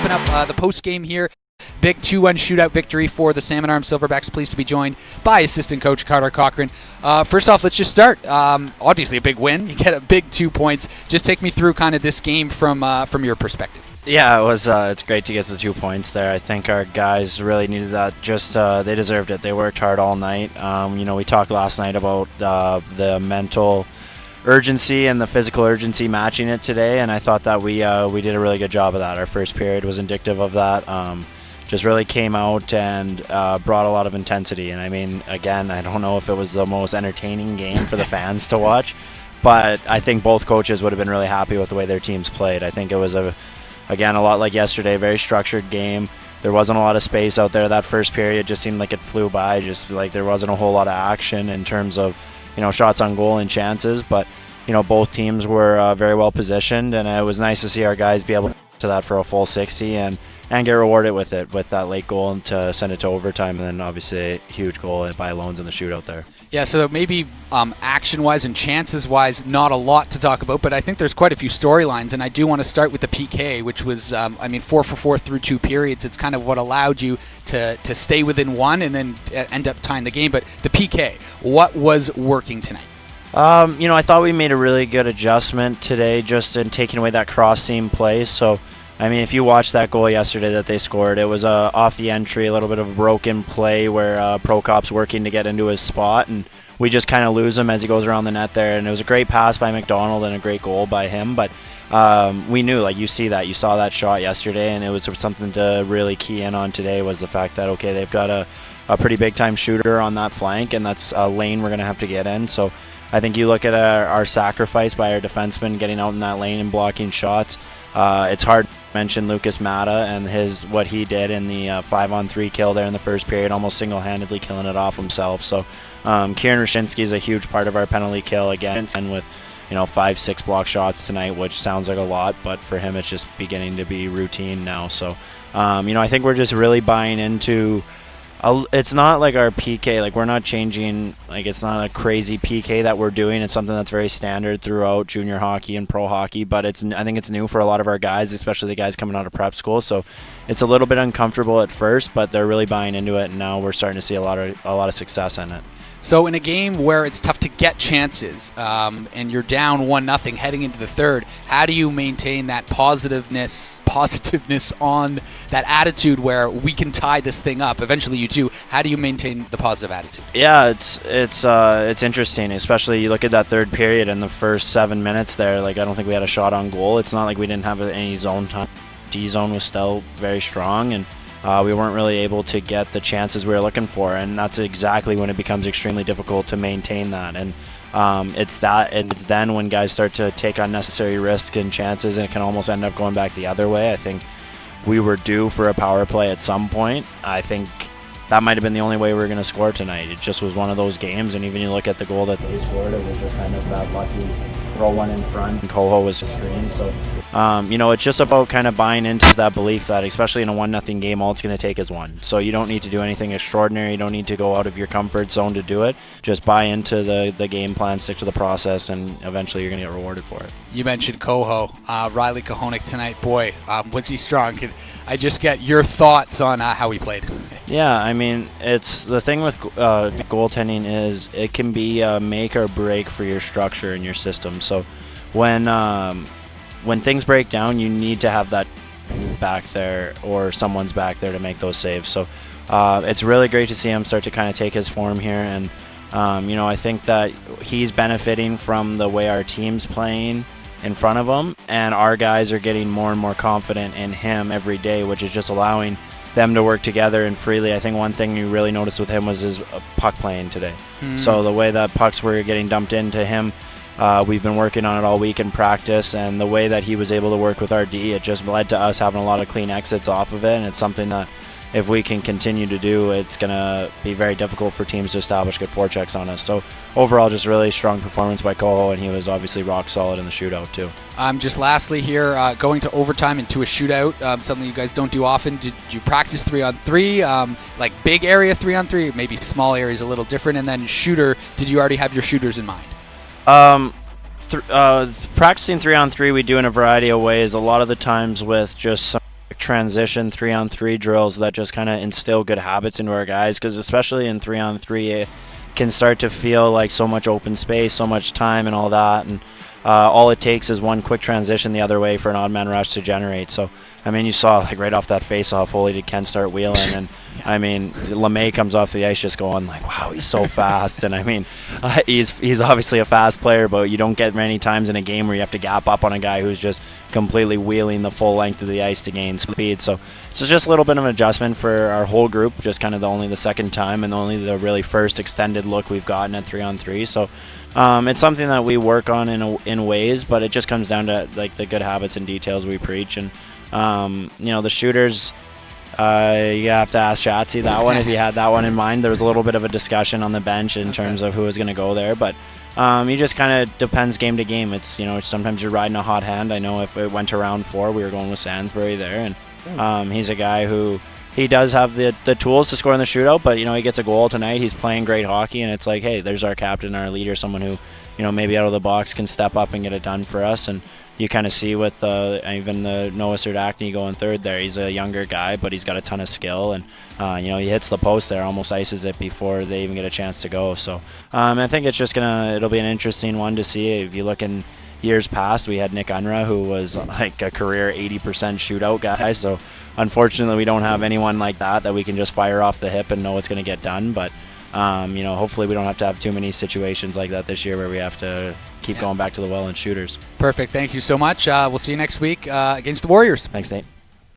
wrapping up the post game here. Big 2-1 shootout victory for the Salmon Arm Silverbacks. Pleased to be joined by assistant coach Carter Cochrane. First off, let's just start. Obviously a big win. You get a big 2 points. Just take me through kind of this game from your perspective. Yeah, it was. It's great to get the 2 points there. I think our guys really needed that. They deserved it. They worked hard all night. We talked last night about the mental urgency and the physical urgency matching it today, and I thought that we did a really good job of that. Our first period was indicative of that. Just really came out and brought a lot of intensity. And I mean, again, I don't know if it was the most entertaining game for the fans to watch, but I think both coaches would have been really happy with the way their teams played. I think it was again, a lot like yesterday, very structured game. There wasn't a lot of space out there. That first period just seemed like it flew by, just like there wasn't a whole lot of action in terms of, shots on goal and chances. But, both teams were very well positioned, and it was nice to see our guys be able to that for a full 60 and get rewarded with it, with that late goal and to send it to overtime, and then obviously a huge goal by Loans in the shootout there. Yeah, so maybe action-wise and chances-wise, not a lot to talk about, but I think there's quite a few storylines, and I do want to start with the PK, which was, 4 for 4 through 2 periods. It's kind of what allowed you to stay within one and then end up tying the game. But the PK, what was working tonight? I thought we made a really good adjustment today just in taking away that cross-seam play. So, if you watched that goal yesterday that they scored, it was off the entry, a little bit of a broken play where Prokop's working to get into his spot, and we just kind of lose him as he goes around the net there. And it was a great pass by McDonald and a great goal by him. But we knew, you saw that shot yesterday, and it was something to really key in on today was the fact that, okay, they've got a pretty big-time shooter on that flank, and that's a lane we're going to have to get in. So I think you look at our sacrifice by our defensemen getting out in that lane and blocking shots. It's hard to mention Lucas Mata and what he did in the 5-on-3 kill there in the first period, almost single-handedly killing it off himself. So Kieran Rashinsky is a huge part of our penalty kill again, and with 5-6 block shots tonight, which sounds like a lot, but for him it's just beginning to be routine now. So I think we're just really buying into. It's not like our PK, we're not changing, it's not a crazy PK that we're doing. It's something that's very standard throughout junior hockey and pro hockey, but I think it's new for a lot of our guys, especially the guys coming out of prep school. So it's a little bit uncomfortable at first, but they're really buying into it, and now we're starting to see a lot of success in it. So in a game where it's tough to get chances and you're down 1-0 heading into the third, how do you maintain that positiveness on that attitude where we can tie this thing up? Eventually you do. How do you maintain the positive attitude? Yeah, it's interesting, especially you look at that third period in the first 7 minutes there. I don't think we had a shot on goal. It's not like we didn't have any zone time. D-zone was still very strong, and we weren't really able to get the chances we were looking for, and that's exactly when it becomes extremely difficult to maintain that. And it's then when guys start to take unnecessary risks and chances, and it can almost end up going back the other way. I think we were due for a power play at some point. I think that might have been the only way we were going to score tonight. It just was one of those games, and even you look at the goal that they scored, it was just kind of that lucky throw one in front, and Coho was screened. So it's just about kind of buying into that belief that, especially in a 1-0 game, all it's going to take is one. So you don't need to do anything extraordinary. You don't need to go out of your comfort zone to do it. Just buy into the game plan, stick to the process, and eventually you're going to get rewarded for it. You mentioned Coho. Riley Kahonik tonight. Boy, was he strong. Could I just get your thoughts on how he played? Yeah, it's the thing with goaltending is it can be a make or break for your structure and your system. So when things break down, you need to have that back there or someone's back there to make those saves. So it's really great to see him start to kind of take his form here, and I think that he's benefiting from the way our team's playing in front of him, and our guys are getting more and more confident in him every day, which is just allowing them to work together and freely. I think one thing you really noticed with him was his puck playing today. So the way that pucks were getting dumped into him, we've been working on it all week in practice, and the way that he was able to work with our D, it just led to us having a lot of clean exits off of it, and it's something that if we can continue to do, it's going to be very difficult for teams to establish good forechecks on us. So overall, just really strong performance by Coho, and he was obviously rock solid in the shootout too. Just lastly here, going to overtime into a shootout, something you guys don't do often. Did you practice 3-on-3, like big area 3-on-3, maybe small areas a little different? And then shooter, did you already have your shooters in mind? Practicing 3-on-3 we do in a variety of ways. A lot of the times with just some transition 3-on-3 drills that just kind of instill good habits into our guys, because especially in 3-on-3 it can start to feel like so much open space, so much time and all that, and all it takes is one quick transition the other way for an odd man rush to generate. So I mean, you saw like right off that face-off, holy did Ken start wheeling, and I mean, LeMay comes off the ice just going like, wow, he's so fast. And I mean, he's obviously a fast player, but you don't get many times in a game where you have to gap up on a guy who's just completely wheeling the full length of the ice to gain speed. So it's just a little bit of an adjustment for our whole group, just kind of only the second time and only the really first extended look we've gotten at 3-on-3. So it's something that we work on in ways, but it just comes down to like the good habits and details we preach. And the shooters, you have to ask Shatsy that one if you had that one in mind. There was a little bit of a discussion on the bench in terms of who was going to go there, but you just kind of depends game to game. It's sometimes you're riding a hot hand. I know if it went to round 4, we were going with Sansbury there, and he's a guy who he does have the tools to score in the shootout, but he gets a goal tonight. He's playing great hockey, and it's like, hey, there's our captain, our leader, someone who maybe out of the box can step up and get it done for us. And you kind of see with even the Noah Serdachny going third there. He's a younger guy, but he's got a ton of skill, and he hits the post there, almost ices it before they even get a chance to go. So I think it's just it'll be an interesting one to see. If you look in years past, we had Nick Unruh, who was like a career 80% shootout guy. So unfortunately, we don't have anyone like that we can just fire off the hip and know it's going to get done. But hopefully we don't have to have too many situations like that this year where we have to keep going back to the well and shooters. Perfect. Thank you so much. We'll see you next week against the Warriors. Thanks, Nate.